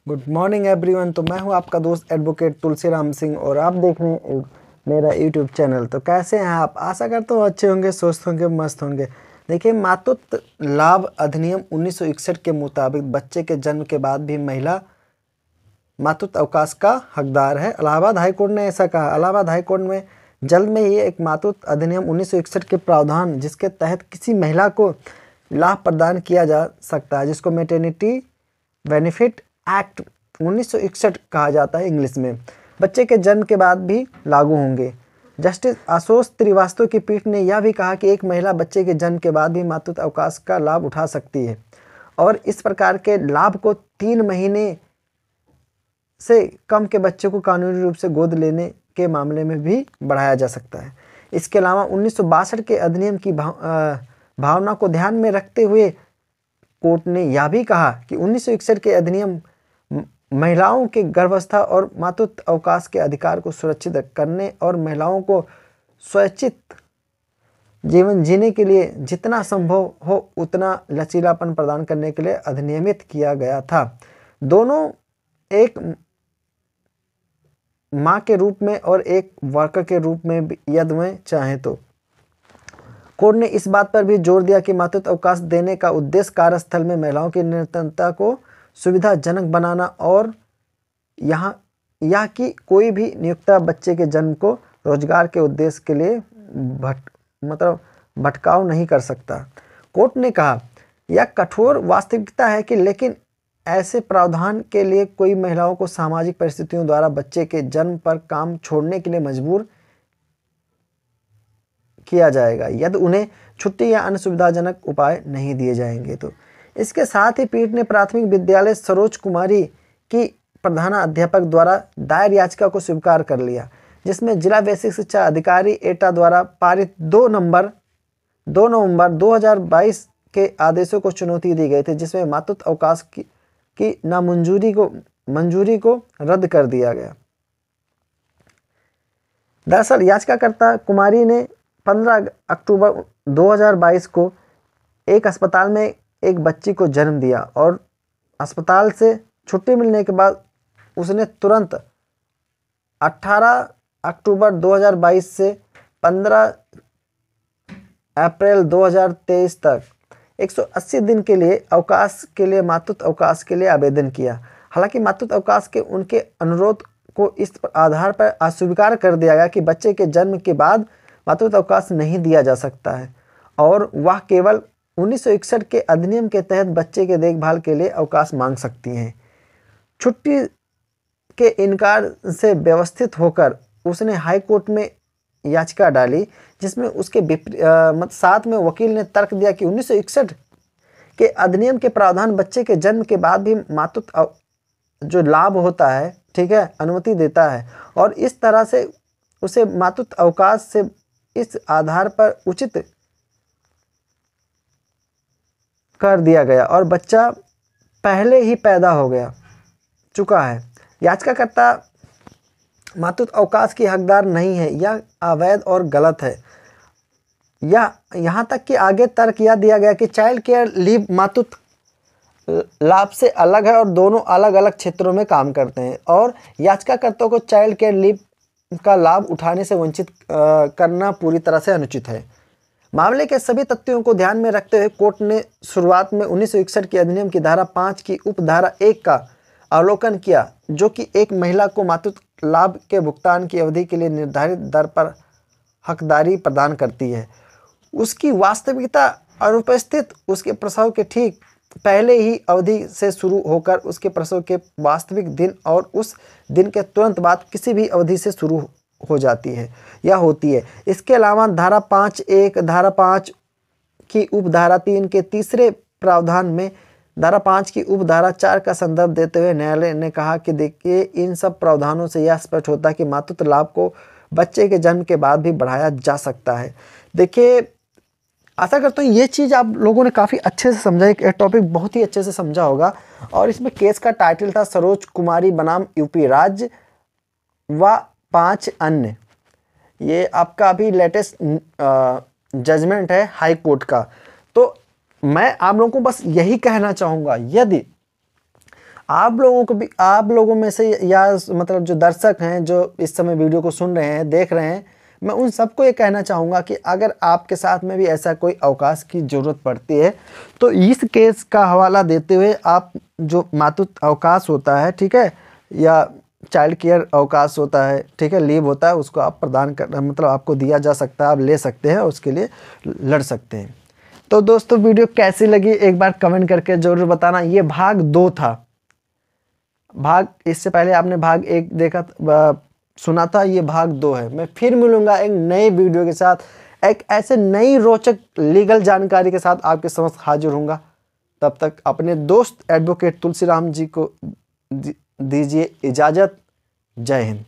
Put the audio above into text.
Good morning everyone. तो मैं हूं आपका दोस्त एडवोकेट तुलसीराम सिंह और आप देख रहे हैं मेरा यूट्यूब चैनल। तो कैसे हैं आप? आशा करता हूं अच्छे होंगे, स्वस्थ होंगे, मस्त होंगे। देखिए, मातृत्व लाभ अधिनियम 1961 के मुताबिक बच्चे के जन्म के बाद भी महिला मातृत्व अवकाश का हकदार है। इलाहाबाद हाईकोर्ट ने ऐसा कहा। इलाहाबाद हाईकोर्ट में जल्द में ही एक मातृत्व अधिनियम 1961 के प्रावधान जिसके तहत किसी महिला को लाभ प्रदान किया जा सकता है, जिसको मैटरनिटी बेनिफिट एक्ट 1961 कहा जाता है इंग्लिश में, बच्चे के जन्म के बाद भी लागू होंगे। जस्टिस आशुतोष श्रीवास्तव की पीठ ने यह भी कहा कि एक महिला बच्चे के जन्म के बाद भी मातृत्व अवकाश का लाभ उठा सकती है और इस प्रकार के लाभ को 3 महीने से कम के बच्चे को कानूनी रूप से गोद लेने के मामले में भी बढ़ाया जा सकता है। इसके अलावा 1962 के अधिनियम की भावना को ध्यान में रखते हुए कोर्ट ने यह भी कहा कि 1961 के अधिनियम महिलाओं के गर्भावस्था और मातृत्व अवकाश के अधिकार को सुरक्षित करने और महिलाओं को स्वैच्छिक जीवन जीने के लिए जितना संभव हो उतना लचीलापन प्रदान करने के लिए अधिनियमित किया गया था। दोनों एक माँ के रूप में और एक वर्कर के रूप में यदि वे चाहें तो। कोर्ट ने इस बात पर भी जोर दिया कि मातृत्व अवकाश देने का उद्देश्य कार्यस्थल में महिलाओं की निरंतरता को सुविधाजनक बनाना और यह कि कोई भी नियोक्ता बच्चे के जन्म को रोजगार के उद्देश्य के लिए भटकाव नहीं कर सकता। कोर्ट ने कहा, यह कठोर वास्तविकता है कि लेकिन ऐसे प्रावधान के लिए कोई महिलाओं को सामाजिक परिस्थितियों द्वारा बच्चे के जन्म पर काम छोड़ने के लिए मजबूर किया जाएगा यदि उन्हें छुट्टी या अन्य सुविधाजनक उपाय नहीं दिए जाएंगे। तो इसके साथ ही पीठ ने प्राथमिक विद्यालय सरोज कुमारी की प्रधानाध्यापक द्वारा दायर याचिका को स्वीकार कर लिया, जिसमें जिला बेसिक शिक्षा अधिकारी एटा द्वारा पारित 2 नवंबर 2022 के आदेशों को चुनौती दी गई थी, जिसमें मातृत्व अवकाश की मंजूरी को रद्द कर दिया गया। दरअसल याचिकाकर्ता कुमारी ने 15 अक्टूबर 2022 को एक अस्पताल में एक बच्ची को जन्म दिया और अस्पताल से छुट्टी मिलने के बाद उसने तुरंत 18 अक्टूबर 2022 से 15 अप्रैल 2023 तक 180 दिन के लिए अवकाश के लिए मातृत्व अवकाश के लिए आवेदन किया। हालांकि मातृत्व अवकाश के उनके अनुरोध को इस आधार पर अस्वीकार कर दिया गया कि बच्चे के जन्म के बाद मातृत्व अवकाश नहीं दिया जा सकता है और वह केवल 1961 के अधिनियम के तहत बच्चे के देखभाल के लिए अवकाश मांग सकती हैं। छुट्टी के इनकार से व्यवस्थित होकर उसने हाई कोर्ट में याचिका डाली, जिसमें उसके साथ में वकील ने तर्क दिया कि 1961 के अधिनियम के प्रावधान बच्चे के जन्म के बाद भी मातृत्व जो लाभ होता है, ठीक है, अनुमति देता है और इस तरह से उसे मातृत्व अवकाश से इस आधार पर उचित कर दिया गया और बच्चा पहले ही पैदा हो गया चुका है। याचिकाकर्ता मातृत्व अवकाश की हकदार नहीं है, यह अवैध और गलत है। यहाँ तक कि आगे तर्क यह दिया गया कि चाइल्ड केयर लीव मातृत्व लाभ से अलग है और दोनों अलग अलग क्षेत्रों में काम करते हैं और याचिकाकर्ता को चाइल्ड केयर लीव का लाभ उठाने से वंचित करना पूरी तरह से अनुचित है। मामले के सभी तथ्यों को ध्यान में रखते हुए कोर्ट ने शुरुआत में 1961 के अधिनियम की धारा 5 की उपधारा 1 का अवलोकन किया, जो कि एक महिला को मातृत्व लाभ के भुगतान की अवधि के लिए निर्धारित दर पर हकदारी प्रदान करती है। उसकी वास्तविकता अनुपस्थित उसके प्रसव के ठीक पहले ही अवधि से शुरू होकर उसके प्रसव के वास्तविक दिन और उस दिन के तुरंत बाद किसी भी अवधि से शुरू हो जाती है या होती है। इसके अलावा धारा 5(1) धारा 5 की उपधारा 3 के तीसरे प्रावधान में धारा 5 की उपधारा 4 का संदर्भ देते हुए न्यायालय ने कहा कि देखिए, इन सब प्रावधानों से यह स्पष्ट होता है कि मातृत्व लाभ को बच्चे के जन्म के बाद भी बढ़ाया जा सकता है। देखिए, आशा करता हूँ ये चीज़ आप लोगों ने काफ़ी अच्छे से समझा, एक टॉपिक बहुत ही अच्छे से समझा होगा। और इसमें केस का टाइटल था सरोज कुमारी बनाम यूपी राज्य व 5 अन्य। ये आपका अभी लेटेस्ट जजमेंट है हाई कोर्ट का। तो मैं आप लोगों को बस यही कहना चाहूँगा, यदि आप लोगों को भी, आप लोगों में से या मतलब जो दर्शक हैं जो इस समय वीडियो को सुन रहे हैं, देख रहे हैं, मैं उन सबको ये कहना चाहूँगा कि अगर आपके साथ में भी ऐसा कोई अवकाश की ज़रूरत पड़ती है तो इस केस का हवाला देते हुए आप जो मातृत्व अवकाश होता है, ठीक है, या चाइल्ड केयर अवकाश होता है, ठीक है, लीव होता है, उसको आप प्रदान कर मतलब आपको दिया जा सकता है, आप ले सकते हैं, उसके लिए लड़ सकते हैं। तो दोस्तों वीडियो कैसी लगी एक बार कमेंट करके ज़रूर बताना। ये भाग 2 था। इससे पहले आपने भाग 1 देखा सुना था, ये भाग 2 है। मैं फिर मिलूंगा एक नए वीडियो के साथ, एक ऐसे नई रोचक लीगल जानकारी के साथ आपके समक्ष हाजिर होऊंगा। तब तक अपने दोस्त एडवोकेट तुलसीराम जी को दीजिए इजाज़त। जय हिंद।